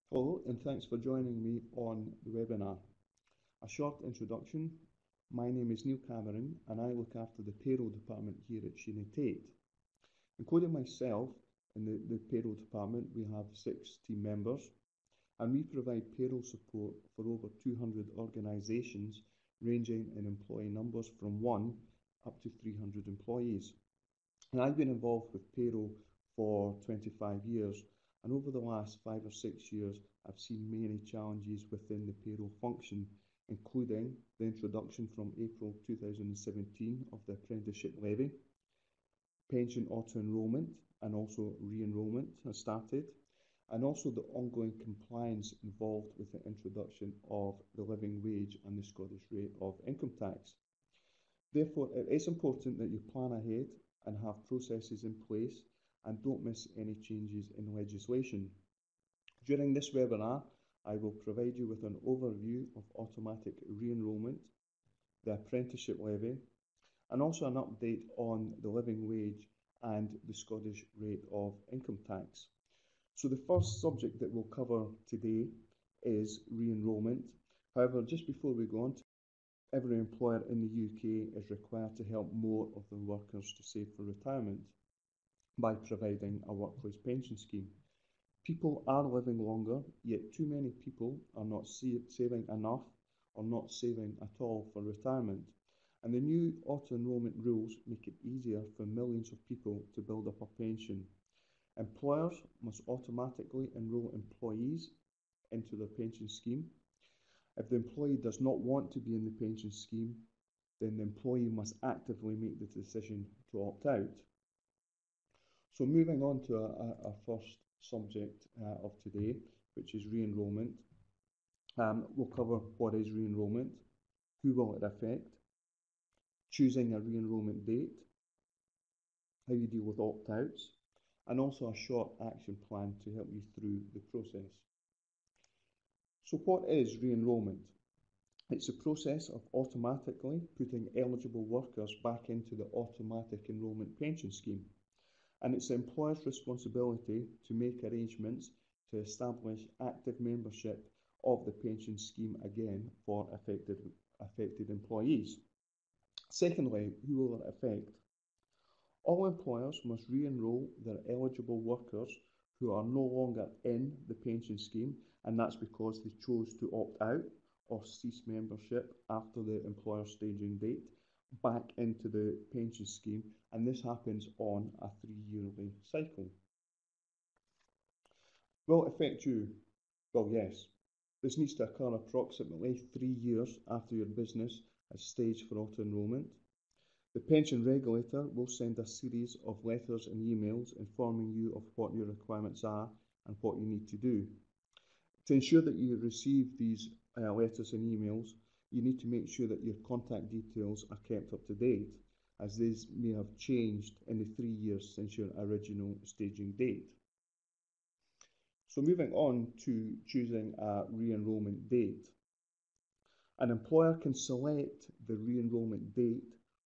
Hello, and thanks for joining me on the webinar. A short introduction. My name is Neil Cameron, and I look after the payroll department here at Sheeny Tate. Including myself in the payroll department, we have 6 team members, and we provide payroll support for over 200 organisations, ranging in employee numbers from 1 up to 300 employees. And I've been involved with payroll for 25 years, and over the last 5 or 6 years, I've seen many challenges within the payroll function, including the introduction from April 2017 of the Apprenticeship Levy, pension auto-enrolment and also re-enrolment has started, and also the ongoing compliance involved with the introduction of the living wage and the Scottish rate of income tax. Therefore, it is important that you plan ahead and have processes in place and don't miss any changes in legislation. During this webinar, I will provide you with an overview of automatic re-enrolment, the Apprenticeship Levy, and also an update on the living wage and the Scottish rate of income tax. So the first subject that we'll cover today is re-enrolment. However, just before we go on, every employer in the UK is required to help more of their workers to save for retirement by providing a workplace pension scheme. People are living longer, yet too many people are not saving enough or not saving at all for retirement. And the new auto-enrolment rules make it easier for millions of people to build up a pension. Employers must automatically enrol employees into their pension scheme. If the employee does not want to be in the pension scheme, then the employee must actively make the decision to opt out. So moving on to our first subject of today, which is re-enrolment. We'll cover what is re-enrolment, who will it affect, choosing a re-enrolment date, how you deal with opt-outs, and also a short action plan to help you through the process. So what is re-enrolment? It's a process of automatically putting eligible workers back into the automatic enrolment pension scheme. And it's the employer's responsibility to make arrangements to establish active membership of the pension scheme again for affected employees. Secondly, who will it affect? All employers must re-enrol their eligible workers who are no longer in the pension scheme, and that's because they chose to opt out or cease membership after the employer staging date back into the pension scheme, and this happens on a 3-yearly cycle. Will it affect you? Well, yes. This needs to occur approximately 3 years after your business has staged for auto-enrolment. The pension regulator will send a series of letters and emails informing you of what your requirements are and what you need to do. To ensure that you receive these letters and emails, you need to make sure that your contact details are kept up to date, as these may have changed in the 3 years since your original staging date. So moving on to choosing a re-enrolment date. An employer can select the re-enrolment date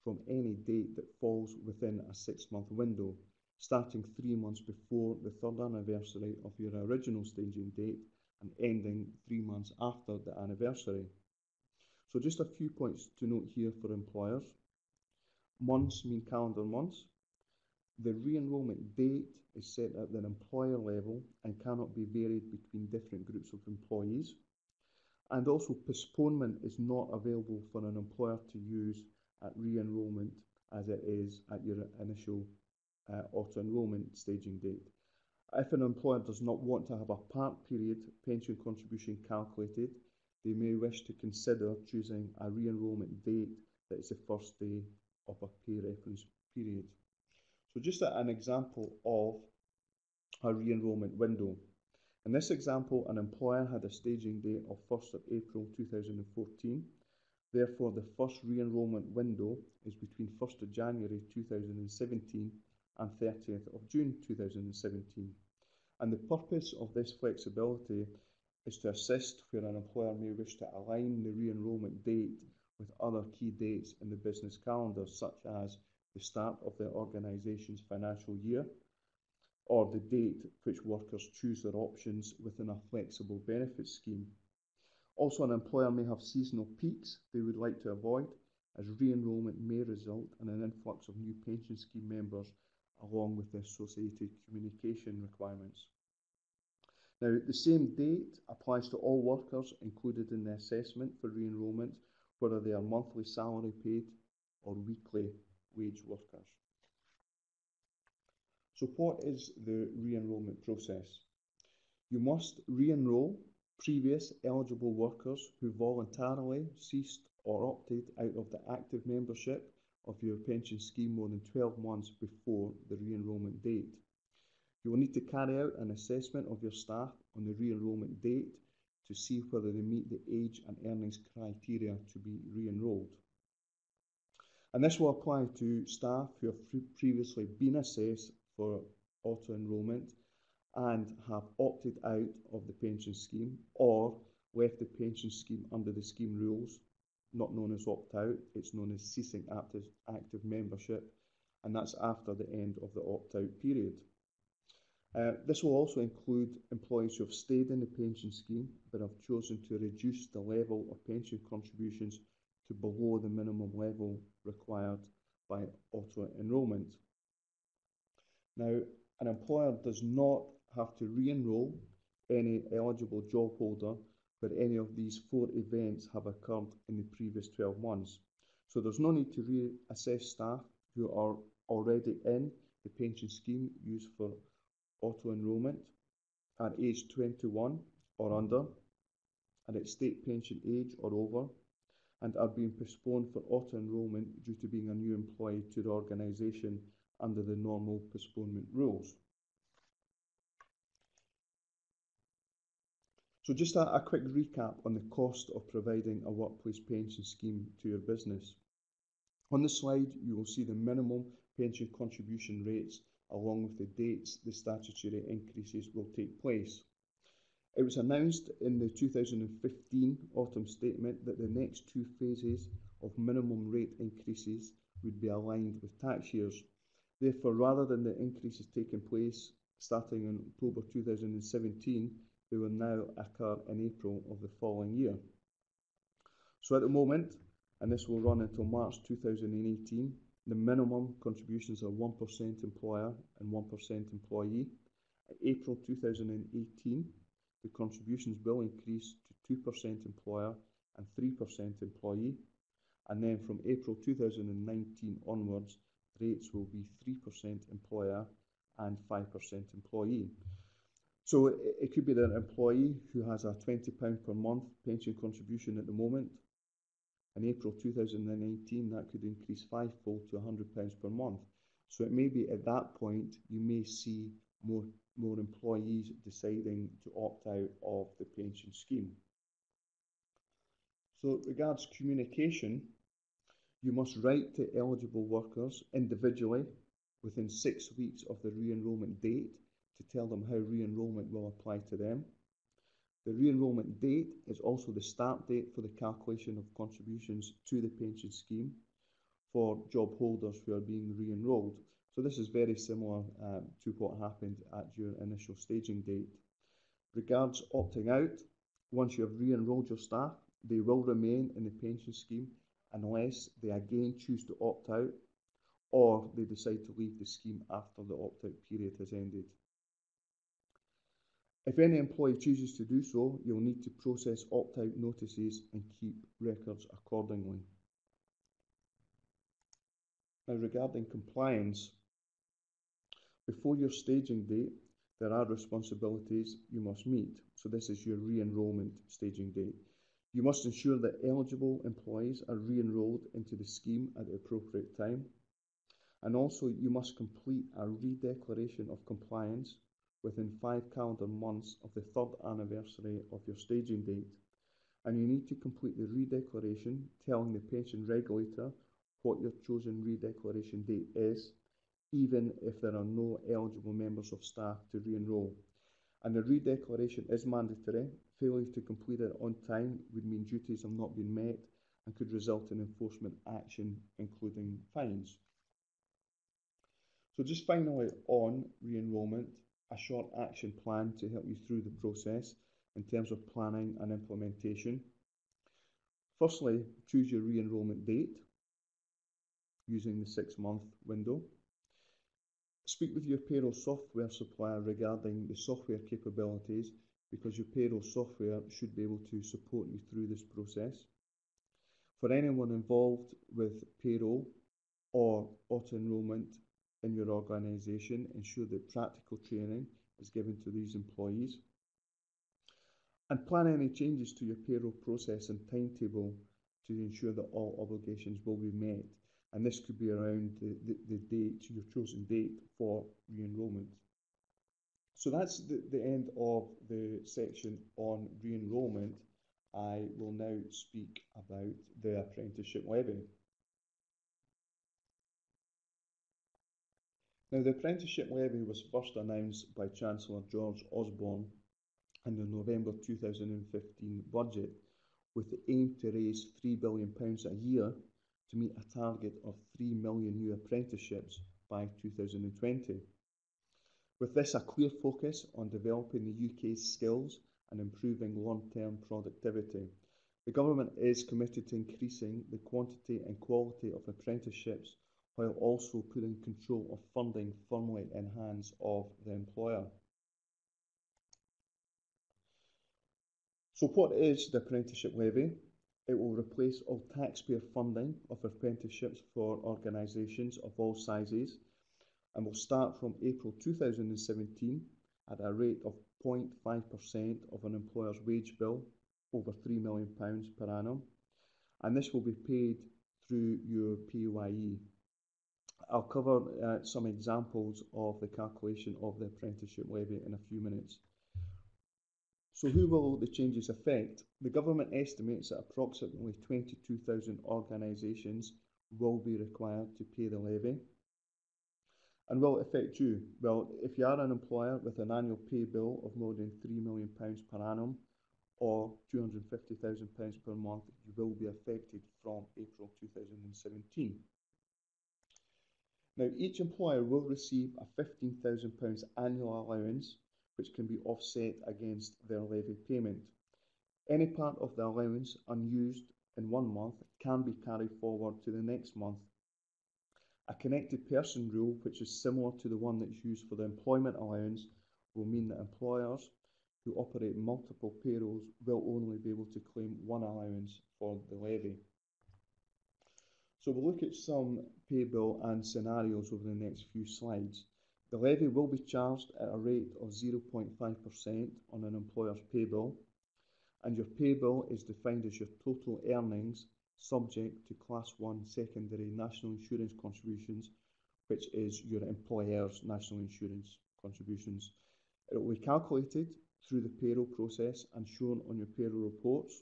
from any date that falls within a 6-month window, starting 3 months before the 3rd anniversary of your original staging date and ending 3 months after the anniversary. So just a few points to note here for employers. Months mean calendar months. The re-enrolment date is set at the employer level and cannot be varied between different groups of employees. And also postponement is not available for an employer to use at re-enrolment as it is at your initial auto-enrolment staging date. If an employer does not want to have a part period pension contribution calculated, they may wish to consider choosing a re-enrolment date that is the first day of a pay reference period. So just an example of a re-enrolment window. In this example, an employer had a staging date of 1st of April 2014. Therefore, the first re-enrolment window is between 1st of January 2017 and 30th of June 2017. And the purpose of this flexibility is to assist where an employer may wish to align the re-enrolment date with other key dates in the business calendar, such as the start of the organisation's financial year, or the date which workers choose their options within a flexible benefits scheme. Also, an employer may have seasonal peaks they would like to avoid, as re-enrolment may result in an influx of new pension scheme members along with the associated communication requirements. Now, the same date applies to all workers included in the assessment for re-enrolment, whether they are monthly salary paid or weekly wage workers. So what is the re-enrolment process? You must re-enroll previous eligible workers who voluntarily ceased or opted out of the active membership of your pension scheme more than 12 months before the re-enrolment date. You will need to carry out an assessment of your staff on the re-enrolment date to see whether they meet the age and earnings criteria to be re-enrolled. And this will apply to staff who have previously been assessed for auto-enrolment and have opted out of the pension scheme or left the pension scheme under the scheme rules, not known as opt-out, it's known as ceasing active membership, and that's after the end of the opt-out period. This will also include employees who have stayed in the pension scheme but have chosen to reduce the level of pension contributions to below the minimum level required by auto-enrolment. Now, an employer does not have to re-enroll any eligible job holder where any of these 4 events have occurred in the previous 12 months. So there's no need to reassess staff who are already in the pension scheme used for auto-enrolment at age 21 or under, and at state pension age or over, and are being postponed for auto-enrolment due to being a new employee to the organisation under the normal postponement rules. So just a quick recap on the cost of providing a workplace pension scheme to your business. On the slide, you will see the minimum pension contribution rates along with the dates the statutory increases will take place. It was announced in the 2015 autumn statement that the next 2 phases of minimum rate increases would be aligned with tax years. Therefore, rather than the increases taking place starting in October 2017, they will now occur in April of the following year. So at the moment, and this will run until March 2018, the minimum contributions are 1% employer and 1% employee. At April 2018, the contributions will increase to 2% employer and 3% employee. And then from April 2019 onwards, rates will be 3% employer and 5% employee. So it could be that an employee who has a £20 per month pension contribution at the moment, in April 2019 that could increase 5-fold to £100 per month. So it may be at that point you may see more employees deciding to opt out of the pension scheme. So regards communication, you must write to eligible workers individually within 6 weeks of the re-enrolment date to tell them how re-enrolment will apply to them. The re-enrolment date is also the start date for the calculation of contributions to the pension scheme for job holders who are being re-enrolled. So this is very similar to what happened at your initial staging date. Regards opting out, once you have re-enrolled your staff, they will remain in the pension scheme unless they again choose to opt out or they decide to leave the scheme after the opt-out period has ended. If any employee chooses to do so, you'll need to process opt-out notices and keep records accordingly. Now regarding compliance, before your staging date, there are responsibilities you must meet. So this is your re-enrolment staging date. You must ensure that eligible employees are re-enrolled into the scheme at the appropriate time. And also you must complete a re-declaration of compliance within 5 calendar months of the 3rd anniversary of your staging date. And you need to complete the re-declaration telling the pension regulator what your chosen re-declaration date is, even if there are no eligible members of staff to re-enroll. And the re-declaration is mandatory. Failure to complete it on time would mean duties have not been met and could result in enforcement action, including fines. So just finally on re-enrolment, a short action plan to help you through the process in terms of planning and implementation. Firstly, choose your re-enrolment date using the 6-month window. Speak with your payroll software supplier regarding the software capabilities, because your payroll software should be able to support you through this process. For anyone involved with payroll or auto-enrolment in your organisation, ensure that practical training is given to these employees. And plan any changes to your payroll process and timetable to ensure that all obligations will be met. And this could be around the date, your chosen date for re-enrolment. So that's the end of the section on re-enrolment. I will now speak about the Apprenticeship Levy. Now, the Apprenticeship Levy was first announced by Chancellor George Osborne in the November 2015 budget, with the aim to raise £3 billion a year to meet a target of 3 million new apprenticeships by 2020. With this, a clear focus on developing the UK's skills and improving long-term productivity. The government is committed to increasing the quantity and quality of apprenticeships, while also putting control of funding firmly in hands of the employer. So what is the Apprenticeship Levy? It will replace all taxpayer funding of apprenticeships for organisations of all sizes, and will start from April 2017 at a rate of 0.5% of an employer's wage bill over £3 million per annum, and this will be paid through your PAYE. I'll cover some examples of the calculation of the Apprenticeship Levy in a few minutes. So who will the changes affect? The government estimates that approximately 22,000 organisations will be required to pay the levy. And will it affect you? Well, if you are an employer with an annual pay bill of more than £3 million per annum or £250,000 per month, you will be affected from April 2017. Now, each employer will receive a £15,000 annual allowance, which can be offset against their levy payment. Any part of the allowance unused in one month can be carried forward to the next month. A connected person rule, which is similar to the one that's used for the employment allowance, will mean that employers who operate multiple payrolls will only be able to claim one allowance for the levy. So we'll look at some pay bill and scenarios over the next few slides. The levy will be charged at a rate of 0.5% on an employer's pay bill, and your pay bill is defined as your total earnings subject to Class 1 secondary national insurance contributions, which is your employer's national insurance contributions. It will be calculated through the payroll process and shown on your payroll reports.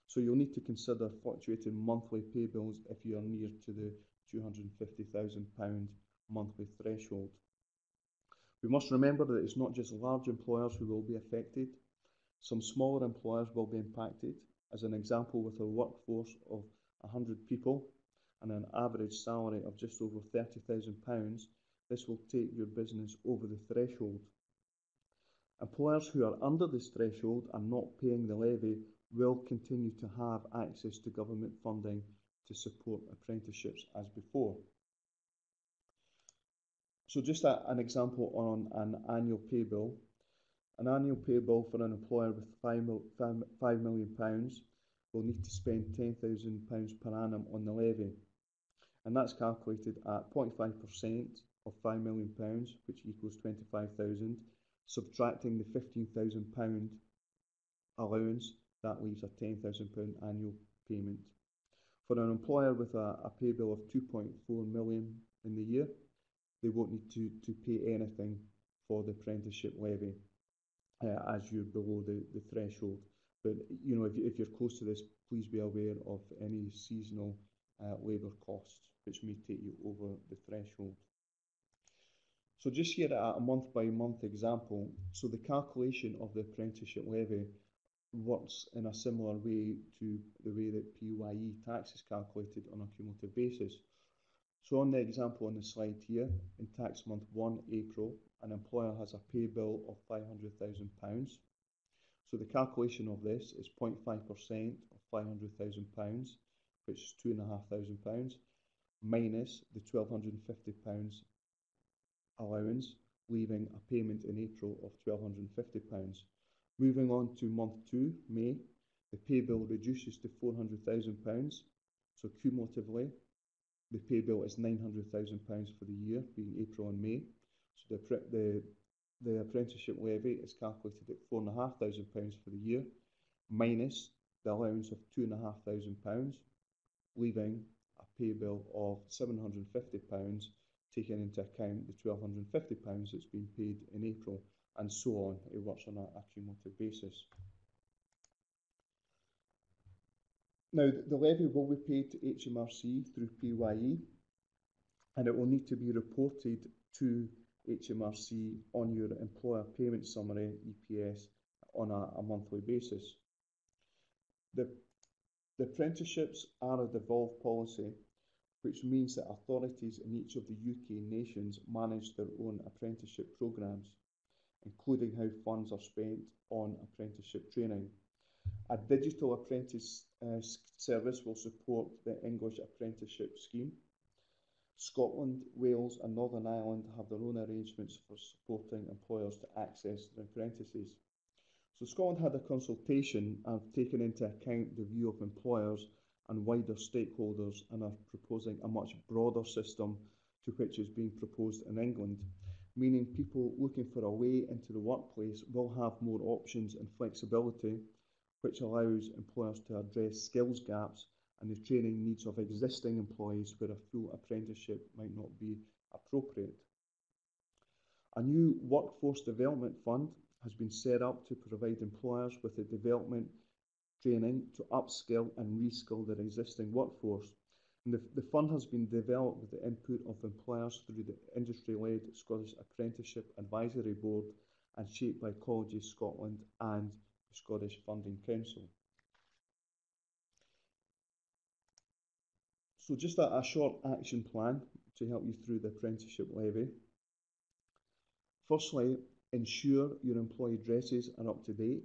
So you'll need to consider fluctuating monthly pay bills if you are near to the £250,000 monthly threshold. We must remember that it's not just large employers who will be affected. Some smaller employers will be impacted. As an example, with a workforce of 100 people and an average salary of just over £30,000, this will take your business over the threshold. Employers who are under this threshold and not paying the levy will continue to have access to government funding to support apprenticeships as before. So just an example on an annual pay bill. An annual pay bill for an employer with £5 million will need to spend £10,000 per annum on the levy, and that's calculated at 0.5% of £5 million, which equals £25,000, subtracting the £15,000 allowance. That leaves a £10,000 annual payment. For an employer with a pay bill of £2.4 million in the year, they won't need to pay anything for the apprenticeship levy as you're below the threshold. But you know, if you're close to this, please be aware of any seasonal labour costs which may take you over the threshold. So just here at a month-by-month example, so the calculation of the apprenticeship levy works in a similar way to the way that PAYE tax is calculated on a cumulative basis. So on the example on the slide here, in tax month 1, April, an employer has a pay bill of £500,000. So the calculation of this is 0.5% of £500,000, which is £2,500, minus the £1,250 allowance, leaving a payment in April of £1,250. Moving on to month 2, May, the pay bill reduces to £400,000, so cumulatively the pay bill is £900,000 for the year, being April and May. So the apprenticeship levy is calculated at £4,500 for the year, minus the allowance of £2,500, leaving a pay bill of £750, taking into account the £1,250 that's been paid in April, and so on. It works on a cumulative basis. Now, the levy will be paid to HMRC through PYE, and it will need to be reported to HMRC on your employer payment summary, EPS, on a monthly basis. The apprenticeships are a devolved policy, which means that authorities in each of the UK nations manage their own apprenticeship programmes, including how funds are spent on apprenticeship training. A digital apprentice service will support the English apprenticeship scheme. Scotland, Wales and Northern Ireland have their own arrangements for supporting employers to access their apprentices. So Scotland had a consultation and have taken into account the view of employers and wider stakeholders, and are proposing a much broader system to which is being proposed in England, meaning people looking for a way into the workplace will have more options and flexibility, which allows employers to address skills gaps and the training needs of existing employees where a full apprenticeship might not be appropriate. A new workforce development fund has been set up to provide employers with the development training to upskill and reskill their existing workforce. And the fund has been developed with the input of employers through the industry-led Scottish Apprenticeship Advisory Board and shaped by Colleges Scotland and the Scottish Funding Council. So just a short action plan to help you through the apprenticeship levy. Firstly, ensure your employee addresses are up to date.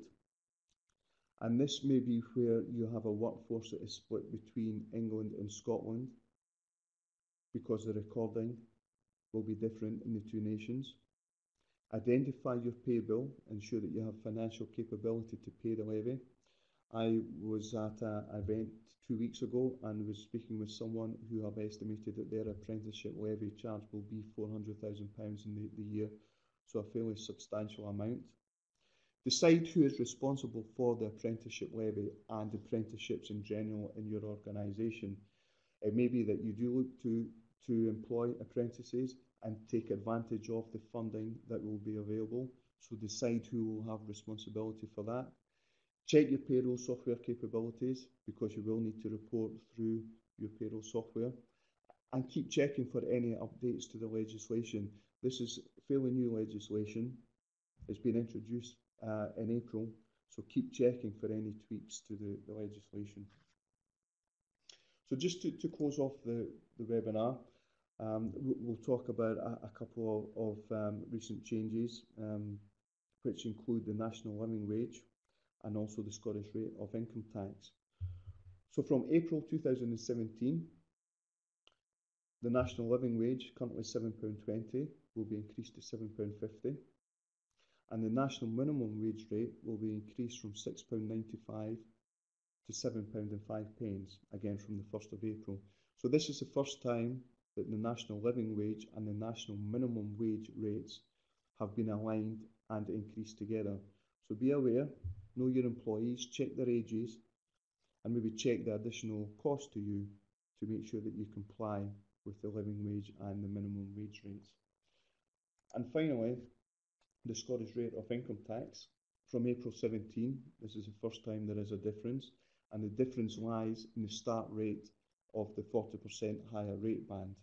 And this may be where you have a workforce that is split between England and Scotland, because the recording will be different in the two nations. Identify your pay bill, ensure that you have financial capability to pay the levy. I was at an event 2 weeks ago and was speaking with someone who have estimated that their apprenticeship levy charge will be £400,000 in the year, so a fairly substantial amount. Decide who is responsible for the apprenticeship levy and apprenticeships in general in your organisation. It may be that you do look to employ apprentices and take advantage of the funding that will be available, so decide who will have responsibility for that. Check your payroll software capabilities, because you will need to report through your payroll software, and keep checking for any updates to the legislation. This is fairly new legislation. It's been introduced in April, so keep checking for any tweaks to the legislation. So just to close off the webinar, we'll talk about a couple of recent changes, which include the national living wage and also the Scottish rate of income tax. So from April 2017, the national living wage, currently £7.20, will be increased to £7.50. And the national minimum wage rate will be increased from £6.95 to £7.05, again from the 1st of April. So this is the first time that the national living wage and the national minimum wage rates have been aligned and increased together. So be aware, know your employees, check their ages, and maybe check the additional cost to you to make sure that you comply with the living wage and the minimum wage rates. And finally, the Scottish rate of income tax from April 17. This is the first time there is a difference, and the difference lies in the start rate of the 40% higher rate band.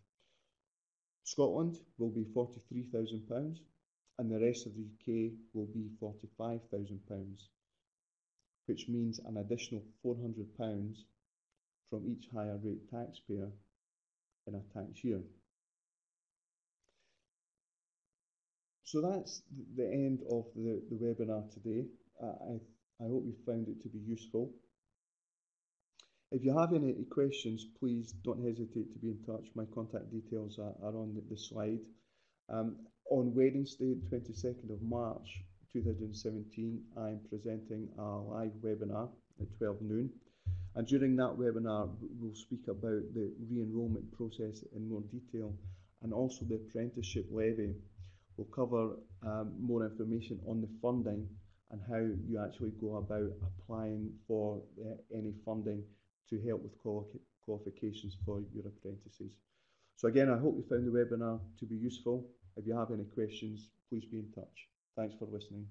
Scotland will be £43,000 and the rest of the UK will be £45,000, which means an additional £400 from each higher rate taxpayer in a tax year. So that's the end of the webinar today. I hope you found it to be useful. If you have any questions, please don't hesitate to be in touch. My contact details are on the slide. On Wednesday, 22nd of March 2017, I'm presenting a live webinar at 12 noon. And during that webinar, we'll speak about the re-enrolment process in more detail, and also the Apprenticeship Levy. We'll cover more information on the funding and how you actually go about applying for any funding to help with qualifications for your apprentices. So again, I hope you found the webinar to be useful. If you have any questions, please be in touch. Thanks for listening.